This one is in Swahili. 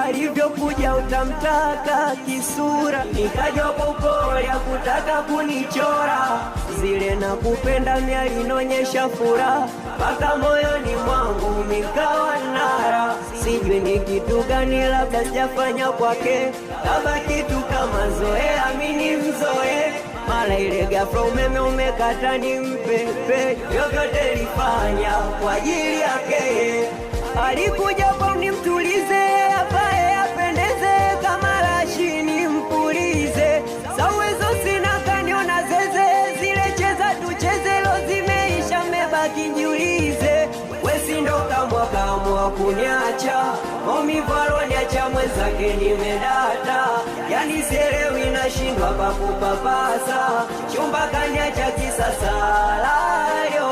alivyokuja utamtaka kisura, nikaja upole kutaka kunichora, zile na kupenda mimi alinonyesha furaha, mpaka moyoni mwangu nikawa nara, sijui ni kitu gani labda sijafanya kwake, kama kitu kama zoea mimi mzoe, mara ile ghafla umeme umekata ni mpepe, yote nilifanya kwa ajili yake, alikuja kwa nimtulize, apae apendeze, kama rashi nimpulize, sawezo sina kaniona zeze, zile cheza tucheze lo zimeisha mebaki njiulize, wesi ndo kamwa kuniacha, maumivu aloniacha mwenzake nimedata, yani sielewi nashindwa pa kupapasa, chumba kaniacha kisasa layo.